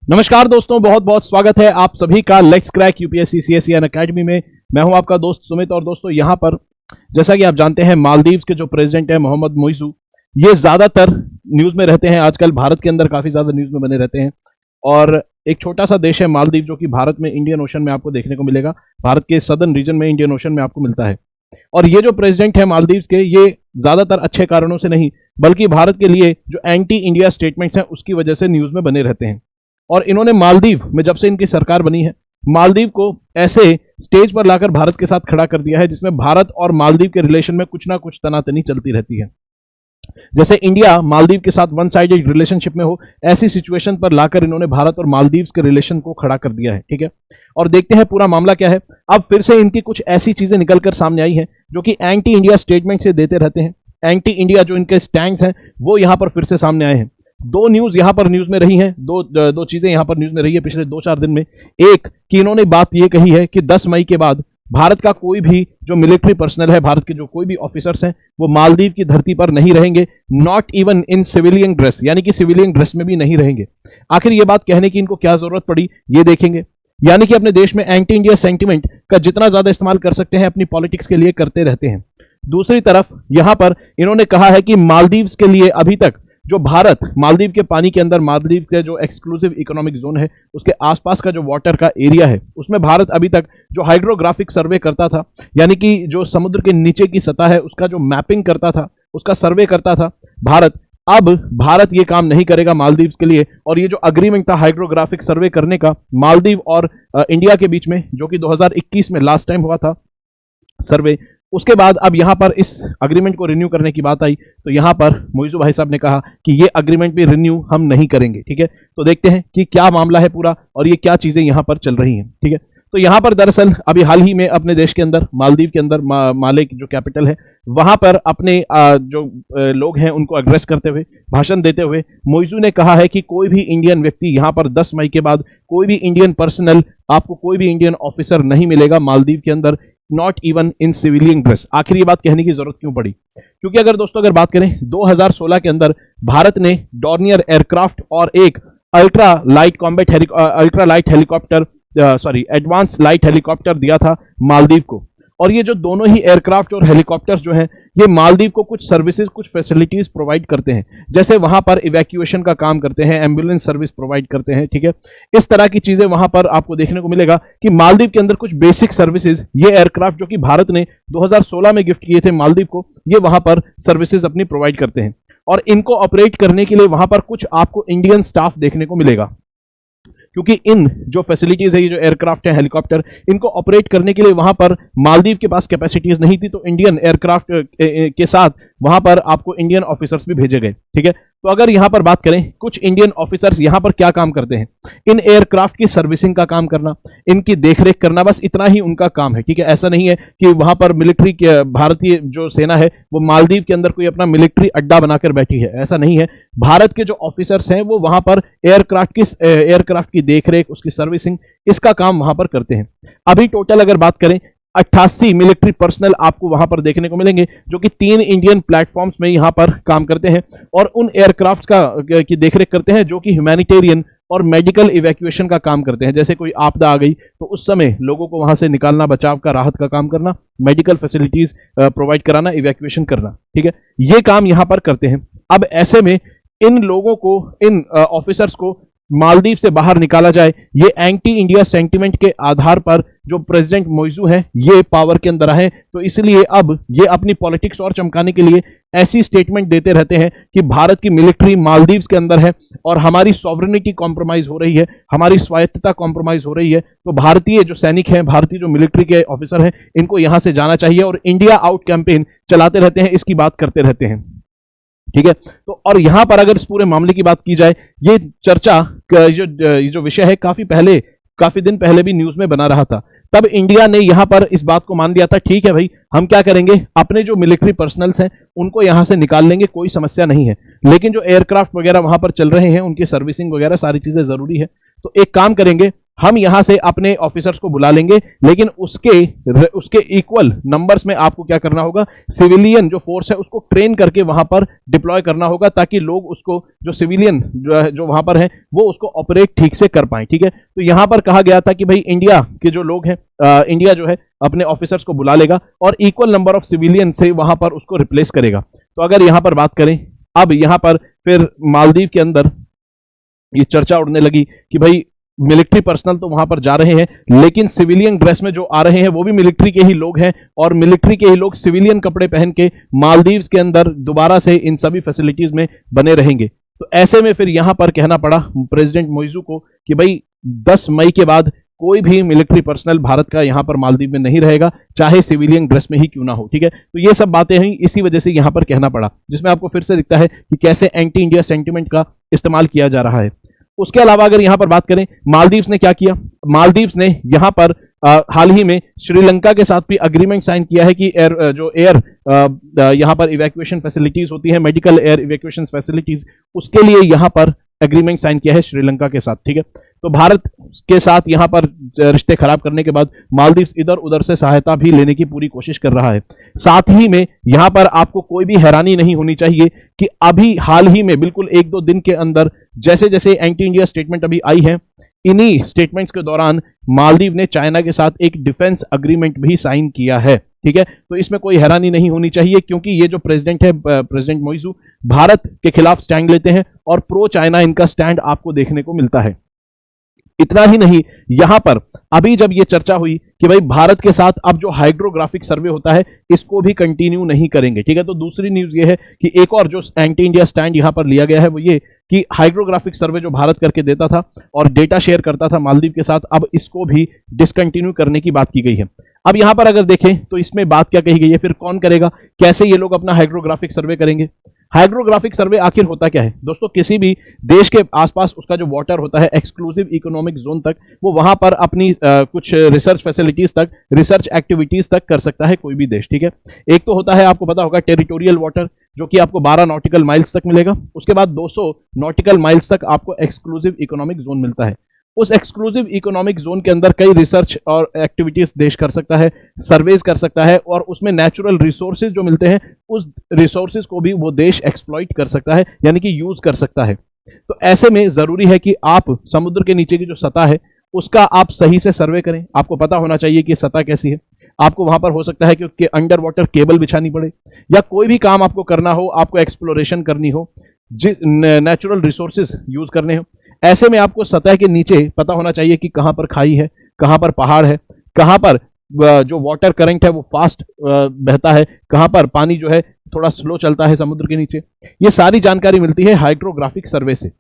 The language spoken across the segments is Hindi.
नमस्कार दोस्तों, बहुत बहुत स्वागत है आप सभी का let's crack UPSC CSE academy में। मैं हूं आपका दोस्त सुमित। और दोस्तों यहां पर जैसा कि आप जानते हैं मालदीव्स के जो प्रेसिडेंट है मोहम्मद मोइजू, ये ज्यादातर न्यूज में रहते हैं। आजकल भारत के अंदर काफी ज्यादा न्यूज में बने रहते हैं। और एक छोटा सा देश है मालदीव, जो कि भारत में इंडियन ओशन में आपको देखने को मिलेगा। भारत के सदर्न रीजन में इंडियन ओशन में आपको मिलता है। और ये जो प्रेसिडेंट है मालदीव्स के, ये ज्यादातर अच्छे कारणों से नहीं बल्कि भारत के लिए जो एंटी इंडिया स्टेटमेंट्स हैं उसकी वजह से न्यूज में बने रहते हैं। और इन्होंने मालदीव में जब से इनकी सरकार बनी है, मालदीव को ऐसे स्टेज पर लाकर भारत के साथ खड़ा कर दिया है जिसमें भारत और मालदीव के रिलेशन में कुछ ना कुछ तनातनी चलती रहती है। जैसे इंडिया मालदीव के साथ वन साइडेड रिलेशनशिप में हो, ऐसी सिचुएशन पर लाकर इन्होंने भारत और मालदीव के रिलेशन को खड़ा कर दिया है। ठीक है, और देखते हैं पूरा मामला क्या है। अब फिर से इनकी कुछ ऐसी चीजें निकलकर सामने आई हैं जो कि एंटी इंडिया स्टेटमेंट से देते रहते हैं। एंटी इंडिया जो इनके स्टैंड्स हैं वो यहां पर फिर से सामने आए हैं। दो न्यूज यहां पर न्यूज में रही हैं, दो चीजें यहां पर न्यूज में रही है पिछले 2-4 दिन में। एक कि इन्होंने बात यह कही है कि 10 मई के बाद भारत का कोई भी जो मिलिट्री पर्सनल है, भारत के जो कोई भी ऑफिसर्स हैं, वो मालदीव की धरती पर नहीं रहेंगे, not even in civilian dress, यानी कि सिविलियन ड्रेस में भी नहीं रहेंगे। आखिर ये बात कहने की इनको क्या जरूरत पड़ी, ये देखेंगे। यानी कि अपने देश में एंटी इंडिया सेंटिमेंट का जितना ज्यादा इस्तेमाल कर सकते हैं अपनी पॉलिटिक्स के लिए करते रहते हैं। दूसरी तरफ यहां पर इन्होंने कहा है कि मालदीव के लिए अभी तक जो भारत मालदीव के पानी के अंदर, मालदीव के जो एक्सक्लूसिव इकोनॉमिक जोन है उसके आसपास का जो वाटर का एरिया है, उसमें भारत अभी तक जो हाइड्रोग्राफिक सर्वे करता था, यानी कि जो समुद्र के नीचे की सतह है उसका जो मैपिंग करता था, उसका सर्वे करता था भारत, अब भारत ये काम नहीं करेगा मालदीव के लिए। और ये जो अग्रीमेंट था हाइड्रोग्राफिक सर्वे करने का मालदीव और इंडिया के बीच में, जो कि 2021 में लास्ट टाइम हुआ था सर्वे, उसके बाद अब यहां पर इस अग्रीमेंट को रिन्यू करने की बात आई, तो यहां पर मोइजू भाई साहब ने कहा कि ये अग्रीमेंट भी रिन्यू हम नहीं करेंगे। ठीक है, तो देखते हैं कि क्या मामला है पूरा और ये क्या चीजें यहां पर चल रही हैं। ठीक है, तो यहां पर दरअसल अभी हाल ही में अपने देश के अंदर मालदीव के अंदर माले की जो कैपिटल है वहां पर अपने जो लोग हैं उनको एड्रेस करते हुए, भाषण देते हुए मोइजू ने कहा है कि कोई भी इंडियन व्यक्ति यहां पर 10 मई के बाद, कोई भी इंडियन पर्सनल, आपको कोई भी इंडियन ऑफिसर नहीं मिलेगा मालदीव के अंदर, not even in civilian dress. आखिर ये बात कहने की जरूरत क्यों पड़ी? क्योंकि अगर दोस्तों अगर बात करें 2016 के अंदर भारत ने डॉर्नियर एयरक्राफ्ट और एक ultra light helicopter advance light helicopter दिया था मालदीव को। और ये जो दोनों ही एयरक्राफ्ट और हेलीकॉप्टर्स जो हैं, ये मालदीव को कुछ सर्विसेज, कुछ फैसिलिटीज प्रोवाइड करते हैं। जैसे वहां पर इवैक्यूएशन का काम करते हैं, एम्बुलेंस सर्विस प्रोवाइड करते हैं। ठीक है, इस तरह की चीजें वहां पर आपको देखने को मिलेगा कि मालदीव के अंदर कुछ बेसिक सर्विसेज, ये एयरक्राफ्ट जो कि भारत ने 2016 में गिफ्ट किए थे मालदीव को, ये वहां पर सर्विसेज अपनी प्रोवाइड करते हैं। और इनको ऑपरेट करने के लिए वहां पर कुछ आपको इंडियन स्टाफ देखने को मिलेगा, क्योंकि इन जो फैसिलिटीज है, ये जो एयरक्राफ्ट है, हेलीकॉप्टर, इनको ऑपरेट करने के लिए वहां पर मालदीव के पास कैपेसिटीज नहीं थी, तो इंडियन एयरक्राफ्ट के साथ वहां पर आपको इंडियन ऑफिसर्स भी भेजे गए। ठीक है, तो अगर यहां पर बात करें कुछ इंडियन ऑफिसर्स यहां पर क्या काम करते हैं, इन एयरक्राफ्ट की सर्विसिंग का काम करना, इनकी देखरेख करना, बस इतना ही उनका काम है। ठीक है, ऐसा नहीं है कि वहां पर मिलिट्री, भारतीय जो सेना है वो मालदीव के अंदर कोई अपना मिलिट्री अड्डा बनाकर बैठी है, ऐसा नहीं है। भारत के जो ऑफिसर्स हैं वो वहां पर एयरक्राफ्ट की देखरेख, उसकी सर्विसिंग, इसका काम वहां पर करते हैं। अभी टोटल अगर बात करें 88 मिलिट्री पर्सनल आपको वहां पर देखने को मिलेंगे, जो कि 3 इंडियन प्लेटफॉर्म्स में यहां पर काम करते हैं और उन एयरक्राफ्ट की देखरेख करते हैं जो कि ह्यूमैनिटेरियन और मेडिकल इवैक्यूएशन का काम करते हैं। जैसे कोई आपदा आ गई तो उस समय लोगों को वहां से निकालना, बचाव का, राहत का काम करना, मेडिकल फैसिलिटीज प्रोवाइड कराना, इवैक्यूएशन करना। ठीक है, ये काम यहां पर करते हैं। अब ऐसे में इन लोगों को, इन ऑफिसर्स को मालदीव से बाहर निकाला जाए, ये एंटी इंडिया सेंटिमेंट के आधार पर जो प्रेसिडेंट मोइजू हैं ये पावर के अंदर आए, तो इसलिए अब ये अपनी पॉलिटिक्स और चमकाने के लिए ऐसी स्टेटमेंट देते रहते हैं कि भारत की मिलिट्री मालदीव के अंदर है और हमारी सॉवरेनिटी कॉम्प्रोमाइज हो रही है, हमारी स्वायत्तता कॉम्प्रोमाइज हो रही है, तो भारतीय जो सैनिक हैं, भारतीय जो मिलिट्री के ऑफिसर हैं, इनको यहां से जाना चाहिए। और इंडिया आउट कैंपेन चलाते रहते हैं, इसकी बात करते रहते हैं। ठीक है, तो और यहां पर अगर इस पूरे मामले की बात की जाए, ये चर्चा जो विषय है काफी दिन पहले भी न्यूज में बना रहा था। तब इंडिया ने यहां पर इस बात को मान लिया था, ठीक है भाई, हम क्या करेंगे, अपने जो मिलिट्री पर्सनल्स हैं उनको यहां से निकाल लेंगे, कोई समस्या नहीं है, लेकिन जो एयरक्राफ्ट वगैरह वहां पर चल रहे हैं उनकी सर्विसिंग वगैरह सारी चीजें जरूरी है, तो एक काम करेंगे, हम यहां से अपने ऑफिसर्स को बुला लेंगे, लेकिन उसके इक्वल नंबर्स में आपको क्या करना होगा, सिविलियन जो फोर्स है उसको ट्रेन करके वहां पर डिप्लॉय करना होगा, ताकि लोग उसको, जो सिविलियन जो वहां पर है वो उसको ऑपरेट ठीक से कर पाए। ठीक है, तो यहां पर कहा गया था कि भाई इंडिया के जो लोग हैं, इंडिया जो है अपने ऑफिसर्स को बुला लेगा और इक्वल नंबर ऑफ सिविलियन से वहां पर उसको रिप्लेस करेगा। तो अगर यहां पर बात करें, अब यहां पर फिर मालदीव के अंदर ये चर्चा उड़ने लगी कि भाई मिलिट्री पर्सनल तो वहां पर जा रहे हैं, लेकिन सिविलियन ड्रेस में जो आ रहे हैं वो भी मिलिट्री के ही लोग हैं, और मिलिट्री के ही लोग सिविलियन कपड़े पहन के मालदीव्स के अंदर दोबारा से इन सभी फैसिलिटीज में बने रहेंगे। तो ऐसे में फिर यहां पर कहना पड़ा प्रेसिडेंट मोइजू को कि भाई 10 मई के बाद कोई भी मिलिट्री पर्सनल भारत का यहां पर मालदीव में नहीं रहेगा, चाहे सिविलियन ड्रेस में ही क्यों ना हो। ठीक है, तो ये सब बातें हैं, इसी वजह से यहां पर कहना पड़ा, जिसमें आपको फिर से दिखता है कि कैसे एंटी इंडिया सेंटिमेंट का इस्तेमाल किया जा रहा है। उसके अलावा अगर यहां पर बात करें, मालदीव्स ने क्या किया, मालदीव्स ने यहां पर हाल ही में श्रीलंका के साथ भी अग्रीमेंट साइन किया है कि एयर यहां पर इवैक्यूएशन फैसिलिटीज होती है, मेडिकल एयर इवैक्यूएशन फैसिलिटीज, उसके लिए यहां पर एग्रीमेंट साइन किया है श्रीलंका के साथ। ठीक है, तो भारत के साथ यहां पर रिश्ते खराब करने के बाद मालदीव्स इधर उधर से सहायता भी लेने की पूरी कोशिश कर रहा है। साथ ही में यहां पर आपको कोई भी हैरानी नहीं होनी चाहिए कि अभी हाल ही में बिल्कुल 1-2 दिन के अंदर जैसे जैसे एंटी इंडिया स्टेटमेंट अभी आई है, इन्हीं स्टेटमेंट्स के दौरान मालदीव ने चाइना के साथ एक डिफेंस अग्रीमेंट भी साइन किया है। ठीक है, तो इसमें कोई हैरानी नहीं होनी चाहिए, क्योंकि ये जो प्रेसिडेंट है, प्रेसिडेंट मोइजू, भारत के खिलाफ स्टैंड लेते हैं और प्रो चाइना इनका स्टैंड आपको देखने को मिलता है। इतना ही नहीं, यहां पर अभी जब ये चर्चा हुई कि भाई भारत के साथ अब जो हाइड्रोग्राफिक सर्वे होता है इसको भी कंटिन्यू नहीं करेंगे। ठीक है, तो दूसरी न्यूज ये है कि एक और जो एंटी इंडिया स्टैंड यहां पर लिया गया है वो ये कि हाइड्रोग्राफिक सर्वे जो भारत करके देता था और डेटा शेयर करता था मालदीव के साथ, अब इसको भी डिसकंटिन्यू करने की बात की गई है। अब यहां पर अगर देखें तो इसमें बात क्या कही गई है, फिर कौन करेगा, कैसे ये लोग अपना हाइड्रोग्राफिक सर्वे करेंगे। हाइड्रोग्राफिक सर्वे आखिर होता क्या है दोस्तों, किसी भी देश के आसपास उसका जो वाटर होता है एक्सक्लूसिव इकोनॉमिक जोन तक, वो वहां पर अपनी कुछ रिसर्च फैसिलिटीज तक, रिसर्च एक्टिविटीज तक कर सकता है कोई भी देश। ठीक है, एक तो होता है, आपको पता होगा, टेरिटोरियल वाटर, जो कि आपको 12 नॉटिकल माइल्स तक मिलेगा। उसके बाद 200 नॉटिकल माइल्स तक आपको एक्सक्लूसिव इकोनॉमिक जोन मिलता है। उस एक्सक्लूसिव इकोनॉमिक जोन के अंदर कई रिसर्च और एक्टिविटीज देश कर सकता है, सर्वेज कर सकता है, और उसमें नेचुरल रिसोर्सेज जो मिलते हैं उस रिसोर्सेज को भी वो देश एक्सप्लॉइट कर सकता है, यानी कि यूज कर सकता है। तो ऐसे में जरूरी है कि आप समुद्र के नीचे की जो सतह है उसका आप सही से सर्वे करें। आपको पता होना चाहिए कि सतह कैसी है। आपको वहां पर हो सकता है कि अंडर वाटर केबल बिछानी पड़े, या कोई भी काम आपको करना हो, आपको एक्सप्लोरेशन करनी हो, नेचुरल रिसोर्सेज यूज करने हो, ऐसे में आपको सतह के नीचे पता होना चाहिए कि कहां पर खाई है, कहां पर पहाड़ है, कहां पर जो वाटर करंट है वो फास्ट बहता है, कहां पर पानी जो है थोड़ा स्लो चलता है समुद्र के नीचे। ये सारी जानकारी मिलती है हाइड्रोग्राफिक सर्वे से।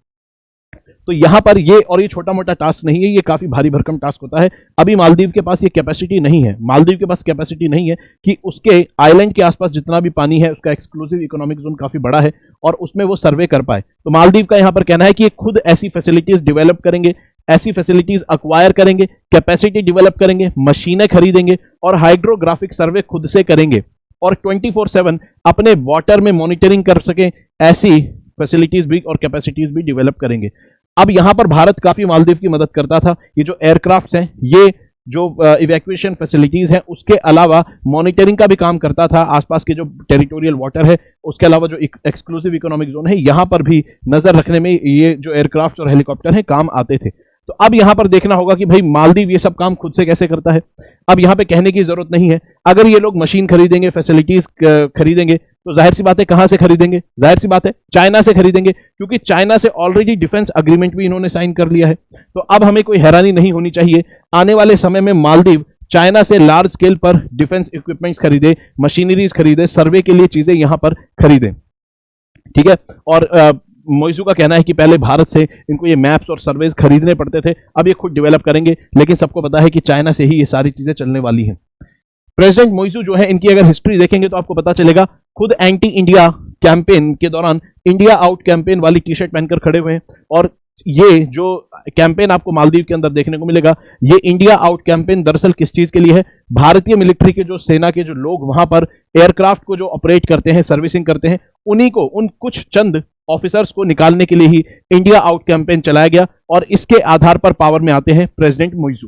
तो यहां पर ये छोटा मोटा टास्क नहीं है, ये काफी भारी भरकम टास्क होता है। अभी मालदीव के पास ये कैपेसिटी नहीं है, मालदीव के पास कैपेसिटी नहीं है कि उसके आइलैंड के आसपास जितना भी पानी है उसका एक्सक्लूसिव इकोनॉमिक जोन काफी बड़ा है और उसमें वो सर्वे कर पाए। तो मालदीव का यहां पर कहना है कि ये खुद ऐसी फैसिलिटीज डेवलप करेंगे, ऐसी फैसिलिटीज अक्वायर करेंगे, कैपेसिटी डेवलप करेंगे, मशीनें खरीदेंगे और हाइड्रोग्राफिक सर्वे खुद से करेंगे, और 24/7 अपने वाटर में मॉनिटरिंग कर सकें, ऐसी फैसिलिटीज भी और कैपेसिटीज भी डेवलप करेंगे। अब यहां पर भारत काफी मालदीव की मदद करता था। ये जो एयरक्राफ्ट हैं, ये जो इवैक्यूएशन फैसिलिटीज हैं, उसके अलावा मॉनिटरिंग का भी काम करता था। आसपास के जो टेरिटोरियल वाटर है, उसके अलावा जो एक्सक्लूसिव इकोनॉमिक जोन है, यहां पर भी नजर रखने में ये जो एयरक्राफ्ट और हेलीकॉप्टर है काम आते थे। तो अब यहां पर देखना होगा कि भाई मालदीव ये सब काम खुद से कैसे करता है। अब यहां पे कहने की जरूरत नहीं है, अगर ये लोग मशीन खरीदेंगे, फैसिलिटीज खरीदेंगे, तो जाहिर सी बात है कहां से खरीदेंगे, जाहिर सी बात है चाइना से खरीदेंगे, क्योंकि चाइना से ऑलरेडी डिफेंस अग्रीमेंट भी इन्होंने साइन कर लिया है। तो अब हमें कोई हैरानी नहीं होनी चाहिए, आने वाले समय में मालदीव चाइना से लार्ज स्केल पर डिफेंस इक्विपमेंट्स खरीदे, मशीनरीज खरीदे, सर्वे के लिए चीजें यहां पर खरीदे। ठीक है, और मोइजू का कहना है कि पहले भारत से इनको ये मैप्स और सर्वेज खरीदने पड़ते थे, अब ये खुद डेवलप करेंगे, लेकिन सबको पता है कि चाइना से ही ये सारी चीजें चलने वाली हैं। प्रेसिडेंट मोइजू जो है, इनकी अगर हिस्ट्री देखेंगे तो आपको पता चलेगा, खुद एंटी इंडिया कैंपेन के दौरान इंडिया आउट कैंपेन वाली टी शर्ट पहनकर खड़े हुए हैं, और ये जो कैंपेन आपको मालदीव के अंदर देखने को मिलेगा, ये इंडिया आउट कैंपेन दरअसल किस चीज के लिए है? भारतीय मिलिट्री के जो सेना के जो लोग वहां पर एयरक्राफ्ट को जो ऑपरेट करते हैं, सर्विसिंग करते हैं, उन्हीं को, उन कुछ चंद ऑफिसर्स को निकालने के लिए ही इंडिया आउट कैंपेन चलाया गया और इसके आधार पर पावर में आते हैं प्रेसिडेंट मोइजू।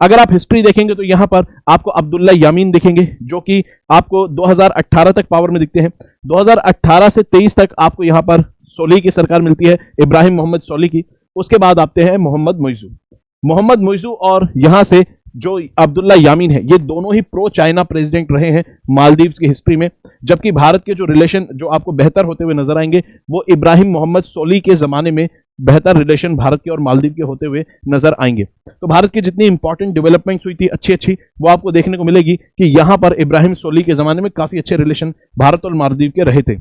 अगर आप हिस्ट्री देखेंगे तो यहां पर आपको अब्दुल्ला यामीन दिखेंगे जो कि आपको 2018 तक पावर में दिखते हैं। 2018 से 23 तक आपको यहां पर सोली की सरकार मिलती है, इब्राहिम मोहम्मद सोली की। उसके बाद आते हैं मोहम्मद मोइजू। मोहम्मद मोइजू और यहां से जो अब्दुल्ला यामीन है, ये दोनों ही प्रो चाइना प्रेसिडेंट रहे हैं मालदीव्स की हिस्ट्री में। जबकि भारत के जो रिलेशन जो आपको बेहतर होते हुए नजर आएंगे वो इब्राहिम मोहम्मद सोली के जमाने में बेहतर रिलेशन भारत के और मालदीव के होते हुए नजर आएंगे। तो भारत की जितनी इंपॉर्टेंट डेवलपमेंट्स हुई थी अच्छी अच्छी, वो आपको देखने को मिलेगी कि यहां पर इब्राहिम सोली के जमाने में काफी अच्छे रिलेशन भारत और मालदीव के रहे थे।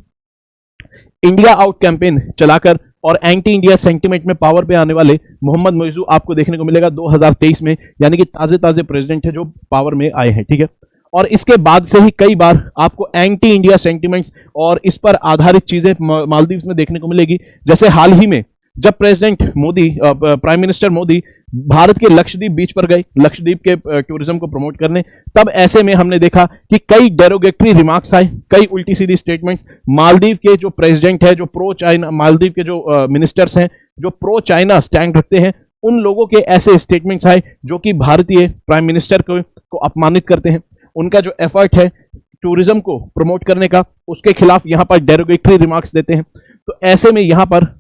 इंडिया आउट कैंपेन चलाकर और एंटी इंडिया सेंटीमेंट में पावर पे आने वाले मोहम्मद मोइजू आपको देखने को मिलेगा 2023 में, यानी कि ताजे ताजे प्रेसिडेंट है जो पावर में आए हैं, ठीक है। और इसके बाद से ही कई बार आपको एंटी इंडिया सेंटीमेंट्स और इस पर आधारित चीजें मालदीव्स में देखने को मिलेगी। जैसे हाल ही में जब president Modi, prime minister Modi Bharat के लक्षद्वीप बीच पर गए लक्षद्वीप के टूरिज्म को प्रमोट करने, तब ऐसे में हमने देखा कि कई डेरोगेटरी रिमार्क्स आए, कई उल्टी सीधी स्टेटमेंट्स। मालदीव के जो प्रेसिडेंट है, जो प्रो चाइना, मालदीव के जो मिनिस्टर्स हैं जो प्रो चाइना स्टैंड रखते हैं, उन लोगों के ऐसे स्टेटमेंट्स आए जो कि भारतीय प्राइम मिनिस्टर को अपमानित करते हैं। उनका जो एफर्ट है टूरिज्म को प्रमोट करने का, उसके खिलाफ यहां पर डेरोगेटरी रिमार्क्स देते हैं। तो ऐसे में यहां पर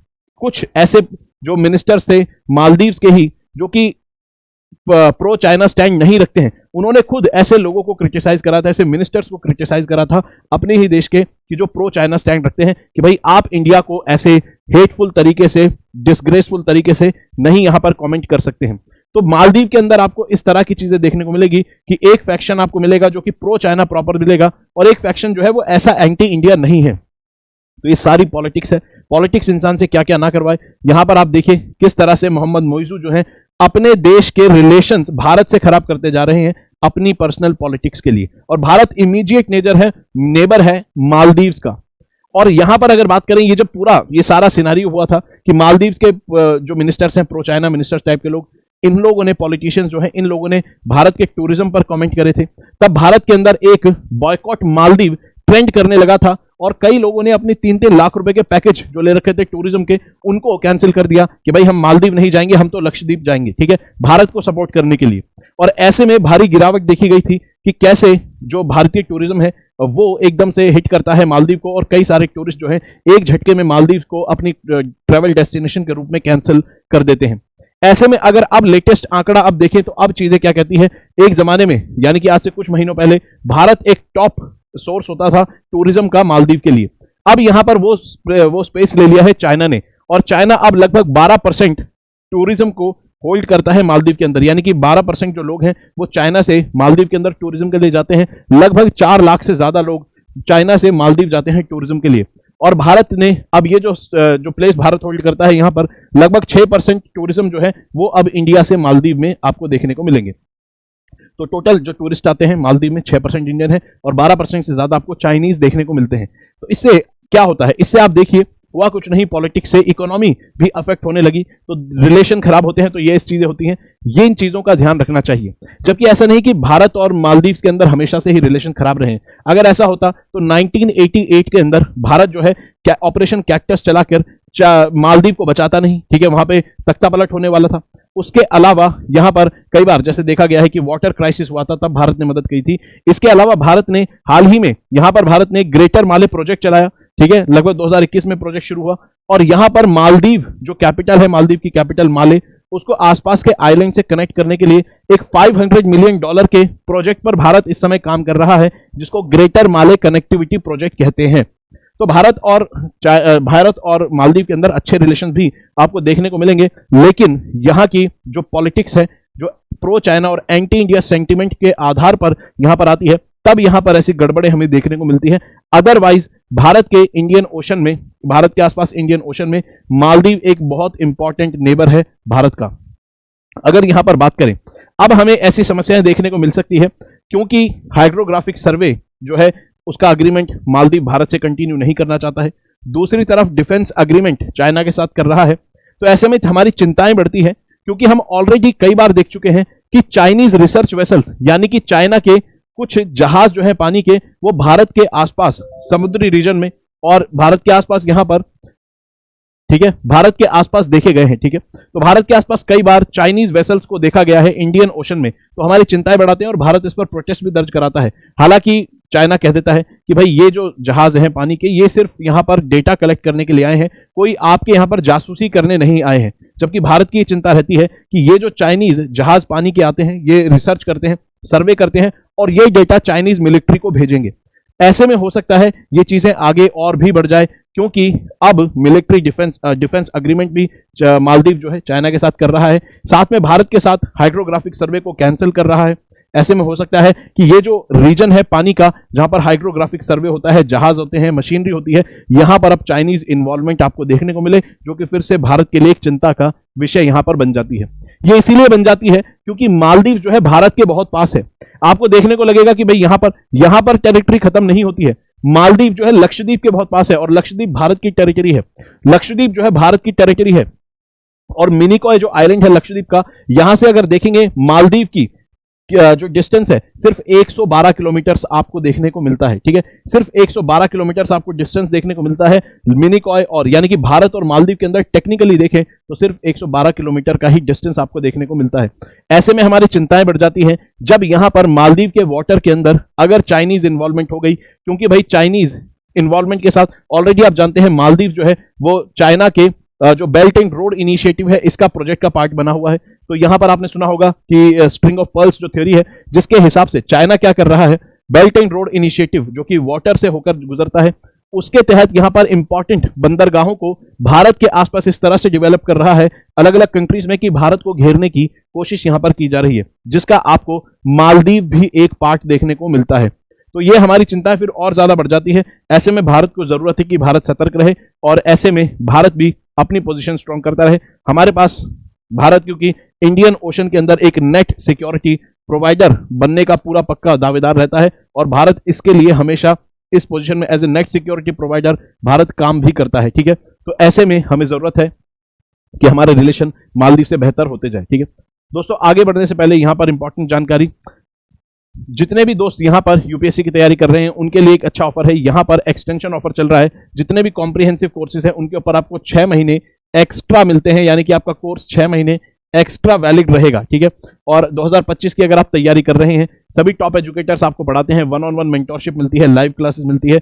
कुछ ऐसे जो मिनिस्टर्स थे मालदीव्स के ही, जो कि प्रो चाइना स्टैंड नहीं रखते हैं, उन्होंने खुद ऐसे लोगों को क्रिटिसाइज करा था, ऐसे मिनिस्टर्स को क्रिटिसाइज करा था अपने ही देश के कि जो प्रो चाइना स्टैंड रखते हैं कि भाई आप इंडिया को ऐसे हेटफुल तरीके से, डिसग्रेसफुल तरीके से नहीं यहां पर कमेंट कर सकते हैं। तो मालदीव के अंदर आपको इस तरह की चीजें देखने को मिलेगी कि एक फैक्शन आपको मिलेगा जो कि प्रो चाइना प्रॉपर मिलेगा और एक फैक्शन जो है वो ऐसा एंटी इंडिया नहीं है। तो ये सारी पॉलिटिक्स है। पॉलिटिक्स इंसान से क्या क्या ना करवाए। यहां पर आप देखिए किस तरह से मोहम्मद मोइजू जो है अपने देश के रिलेशंस भारत से खराब करते जा रहे हैं अपनी पर्सनल पॉलिटिक्स के लिए। और भारत इमीडिएट नेबर है मालदीव्स का। और यहां पर अगर बात करें, ये जब पूरा ये सारा सिनारियो हुआ था कि मालदीव्स के जो मिनिस्टर्स हैं, प्रो चाइना मिनिस्टर्स टाइप के लोग, इन लोगों ने, पॉलिटिशियंस जो हैं, इन लोगों ने भारत के टूरिज्म पर कमेंट करे थे, तब भारत के अंदर एक बॉयकॉट मालदीव ट्रेंड करने लगा था और कई लोगों ने अपने 3-3 लाख रुपए के पैकेज जो ले रखे थे टूरिज्म के, उनको कैंसिल कर दिया कि भाई हम मालदीव नहीं जाएंगे, हम तो लक्षद्वीप जाएंगे, ठीक है, भारत को सपोर्ट करने के लिए। और ऐसे में भारी गिरावट देखी गई थी कि कैसे जो भारतीय टूरिज्म है वो एकदम से हिट करता है मालदीव को और कई सारे टूरिस्ट जो है एक झटके में मालदीव को अपनी ट्रैवल डेस्टिनेशन के रूप में कैंसिल कर देते हैं। ऐसे में अगर अब लेटेस्ट आंकड़ा अब देखें तो अब चीजें क्या कहती है। एक जमाने में, यानी कि आज से कुछ महीनों पहले, भारत एक टॉप सोर्स होता था टूरिज्म का मालदीव के लिए। अब यहां पर वो स्पेस ले लिया है चाइना ने और चाइना अब लगभग 12% टूरिज्म को होल्ड करता है मालदीव के अंदर। यानी कि 12% जो लोग हैं वो चाइना से मालदीव के अंदर टूरिज्म के लिए जाते हैं। लगभग 4 लाख से ज्यादा लोग चाइना से मालदीव जाते हैं टूरिज्म के लिए। और भारत ने अब ये जो प्लेस भारत होल्ड करता है, यहां पर लगभग 6% टूरिज्म जो है वो अब इंडिया से मालदीव में आपको देखने को मिलेंगे। तो टोटल जो टूरिस्ट आते हैं मालदीव में 6% इंडियन है और 12% से ज्यादा आपको चाइनीज देखने को मिलते हैं। तो इससे क्या होता है, इससे आप देखिए हुआ कुछ नहीं, पॉलिटिक्स से इकोनॉमी भी अफेक्ट होने लगी, तो रिलेशन खराब होते हैं, तो ये चीजें होती हैं। ये इन चीजों का ध्यान रखना चाहिए। जबकि ऐसा नहीं कि भारत और मालदीव के अंदर हमेशा से ही रिलेशन खराब रहे। अगर ऐसा होता तो 1988 के अंदर भारत जो है ऑपरेशन कैक्टस चलाकर मालदीव को बचाता नहीं, ठीक है, वहां पे तख्ता पलट होने वाला था। उसके अलावा यहां पर कई बार जैसे देखा गया है कि वाटर क्राइसिस हुआ था, तब भारत ने मदद की थी। इसके अलावा भारत ने हाल ही में यहां पर भारत ने ग्रेटर माले प्रोजेक्ट चलाया, ठीक है, लगभग 2021 में प्रोजेक्ट शुरू हुआ। और यहां पर मालदीव जो कैपिटल है, मालदीव की कैपिटल माले, उसको आसपास के आइलैंड से कनेक्ट करने के लिए एक $500 मिलियन के प्रोजेक्ट पर भारत इस समय काम कर रहा है, जिसको ग्रेटर माले कनेक्टिविटी प्रोजेक्ट कहते हैं। तो भारत और मालदीव के अंदर अच्छे रिलेशन भी आपको देखने को मिलेंगे। लेकिन यहां की जो पॉलिटिक्स है, जो प्रो चाइना और एंटी इंडिया सेंटीमेंट के आधार पर यहां पर आती है, तब यहां पर ऐसी गड़बड़ें हमें देखने को मिलती हैं। अदरवाइज भारत के इंडियन ओशन में, भारत के आसपास इंडियन ओशन में मालदीव एक बहुत इंपॉर्टेंट नेबर है भारत का। अगर यहां पर बात करें, अब हमें ऐसी समस्याएं देखने को मिल सकती है क्योंकि हाइड्रोग्राफिक सर्वे जो है उसका अग्रीमेंट मालदीव भारत से कंटिन्यू नहीं करना चाहता है। दूसरी तरफ डिफेंस अग्रीमेंट चाइना के साथ कर रहा है। तो ऐसे में हमारी चिंताएं बढ़ती है, क्योंकि हम ऑलरेडी कई बार देख चुके हैं कि चाइनीज रिसर्च वेसल्स यानी कि चाइना के कुछ जहाज जो है पानी के, वो भारत के आसपास समुद्री रीजन में और भारत के आसपास यहां पर, ठीक है, भारत के आसपास देखे गए हैं। ठीक है, तो भारत के आसपास कई बार चाइनीज वेसल्स को देखा गया है इंडियन ओशन में, तो हमारी चिंताएं बढ़ाते हैं और भारत इस पर प्रोटेस्ट भी दर्ज कराता है। हालांकि चाइना कह देता है कि भाई ये जो जहाज हैं पानी के, ये सिर्फ यहां पर डेटा कलेक्ट करने के लिए आए हैं, कोई आपके यहां पर जासूसी करने नहीं आए हैं। जबकि भारत की चिंता रहती है कि ये जो चाइनीज जहाज पानी के आते हैं, ये रिसर्च करते हैं, सर्वे करते हैं और ये डेटा चाइनीज मिलिट्री को भेजेंगे। ऐसे में हो सकता है ये चीजें आगे और भी बढ़ जाए, क्योंकि अब मिलिट्री डिफेंस अग्रीमेंट भी मालदीव जो है चाइना के साथ कर रहा है, साथ में भारत के साथ हाइड्रोग्राफिक सर्वे को कैंसिल कर रहा है। ऐसे में हो सकता है कि ये जो रीजन है पानी का, जहां पर हाइड्रोग्राफिक सर्वे होता है, जहाज होते हैं, मशीनरी होती है, यहां पर अब चाइनीज इन्वॉल्वमेंट आपको देखने को मिले, जो कि फिर से भारत के लिए एक चिंता का विषय यहां पर बन जाती है। ये इसीलिए बन जाती है क्योंकि मालदीव जो है भारत के बहुत पास है। आपको देखने को लगेगा कि भाई यहां पर टेरिटरी खत्म नहीं होती है। मालदीव जो है लक्षद्वीप के बहुत पास है और लक्षद्वीप भारत की टेरिटरी है। लक्षद्वीप जो है भारत की टेरिटरी है और मिनिकॉय जो आइलैंड है लक्षद्वीप का, यहां से अगर देखेंगे मालदीव की जो डिस्टेंस है सिर्फ 112 किलोमीटर आपको देखने को मिलता है। ठीक है, सिर्फ 112 किलोमीटर आपको डिस्टेंस देखने को मिलता है मिनिकॉय और, यानी कि भारत और मालदीव के अंदर टेक्निकली देखें तो सिर्फ 112 किलोमीटर का ही डिस्टेंस आपको देखने को मिलता है। ऐसे में हमारी चिंताएं बढ़ जाती हैं जब यहां पर मालदीव के वाटर के अंदर अगर चाइनीज इन्वॉल्वमेंट हो गई, क्योंकि भाई चाइनीज इन्वॉल्वमेंट के साथ ऑलरेडी आप जानते हैं मालदीव जो है वो चाइना के जो बेल्ट एंड रोड इनिशिएटिव है इसका प्रोजेक्ट का पार्ट बना हुआ है। तो यहां पर आपने सुना होगा कि स्ट्रिंग ऑफ पर्ल्स जो थ्योरी है, जिसके हिसाब से चाइना क्या कर रहा है, बेल्ट एंड रोड इनिशिएटिव जो कि वाटर से होकर गुजरता है, उसके तहत यहां पर इंपॉर्टेंट बंदरगाहों को भारत के आसपास इस तरह से डेवलप कर रहा है अलग अलग कंट्रीज में कि भारत को घेरने की कोशिश यहां पर की जा रही है, जिसका आपको मालदीव भी एक पार्ट देखने को मिलता है। तो ये हमारी चिंताएं फिर और ज्यादा बढ़ जाती है। ऐसे में भारत को जरूरत है कि भारत सतर्क रहे और ऐसे में भारत भी अपनी पोजीशन स्ट्रांग करता रहे। हमारे पास भारत क्योंकि इंडियन ओशन के अंदर एक नेट सिक्योरिटी प्रोवाइडर बनने का पूरा पक्का दावेदार रहता है और भारत इसके लिए हमेशा इस पोजीशन में as a net security provider Bharat काम भी करता है। ठीक है, तो ऐसे में हमें जरूरत है कि हमारे रिलेशन मालदीव से बेहतर होते जाए। ठीक है दोस्तों, आगे बढ़ने से पहले यहां पर इंपॉर्टेंट जानकारी, जितने भी दोस्त यहां पर यूपीएससी की तैयारी कर रहे हैं उनके लिए एक अच्छा ऑफर है। यहां पर एक्सटेंशन ऑफर चल रहा है। जितने भी कॉम्प्रिहेंसिव कोर्सेज हैं उनके ऊपर आपको 6 महीने एक्स्ट्रा मिलते हैं, यानी कि आपका कोर्स 6 महीने एक्स्ट्रा वैलिड रहेगा। ठीक है, और 2025 की अगर आप तैयारी कर रहे हैं, सभी टॉप एजुकेटर्स आपको पढ़ाते हैं, 1-on-1 मेंटोरशिप मिलती है, लाइव क्लासेस मिलती है,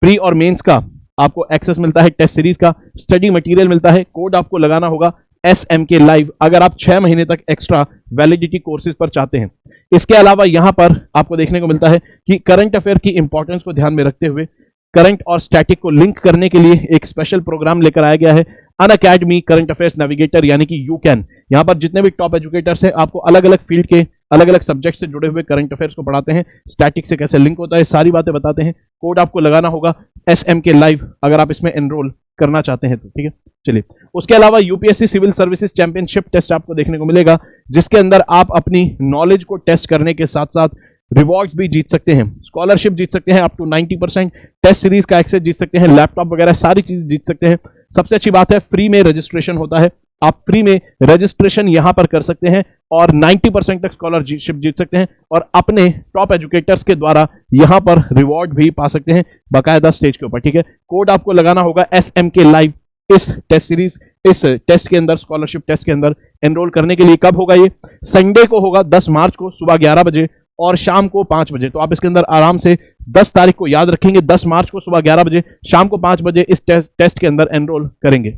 प्री और मेंस का आपको एक्सेस मिलता है, टेस्ट सीरीज का स्टडी मटेरियल मिलता है। कोड आपको लगाना होगा SMK लाइव अगर आप 6 महीने तक एक्स्ट्रा वैलिडिटी कोर्सेज पर चाहते हैं। इसके अलावा यहां पर आपको देखने को मिलता है कि करंट अफेयर की इंपॉर्टेंस को ध्यान में रखते हुए करंट और स्टैटिक को लिंक करने के लिए एक स्पेशल प्रोग्राम लेकर आया गया है, अनअकैडमी करंट अफेयर्स नेविगेटर, यानी कि यू कैन। यहां पर जितने भी टॉप एजुकेटर्स हैं आपको अलग अलग फील्ड के अलग अलग सब्जेक्ट से जुड़े हुए करंट अफेयर्स को पढ़ाते हैं, स्टैटिक से कैसे लिंक होता है, सारी बातें बताते हैं। कोड आपको लगाना होगा SMK लाइव अगर आप इसमें एनरोल करना चाहते हैं तो। ठीक है, चलिए उसके अलावा UPSC civil services championship test आपको देखने को मिलेगा, जिसके अंदर आप अपनी नॉलेज को टेस्ट करने के साथ साथ रिवॉर्ड्स भी जीत सकते हैं, स्कॉलरशिप जीत सकते हैं अप टू 90%, टेस्ट सीरीज का एक्सेस जीत सकते हैं, लैपटॉप वगैरह सारी चीज जीत सकते हैं। सबसे अच्छी बात है फ्री में रजिस्ट्रेशन होता है, आप फ्री में रजिस्ट्रेशन यहां पर कर सकते हैं और 90% तक स्कॉलरशिप जीत सकते हैं और अपने टॉप एजुकेटर्स के द्वारा यहां पर रिवॉर्ड भी पा सकते हैं बाकायदा स्टेज के ऊपर। ठीक है, कोड आपको लगाना होगा SMK लाइव इस टेस्ट सीरीज, इस टेस्ट के अंदर, स्कॉलरशिप टेस्ट के अंदर एनरोल करने के लिए। कब होगा ये? संडे को होगा 10 मार्च को सुबह 11 बजे और शाम को 5 बजे। तो आप इसके अंदर आराम से 10 तारीख को याद रखेंगे, 10 मार्च को सुबह 11 बजे, शाम को 5 बजे इस टेस्ट के अंदर एनरोल करेंगे।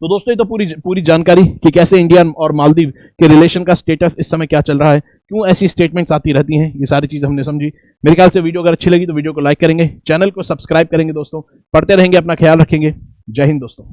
तो दोस्तों ये तो पूरी जानकारी कि कैसे इंडिया और मालदीव के रिलेशन का स्टेटस इस समय क्या चल रहा है, क्यों ऐसी स्टेटमेंट्स आती रहती हैं, ये सारी चीजें हमने समझी। मेरे ख्याल से वीडियो अगर अच्छी लगी तो वीडियो को लाइक करेंगे, चैनल को सब्सक्राइब करेंगे दोस्तों, पढ़ते रहेंगे, अपना ख्याल रखेंगे। जय हिंद दोस्तों।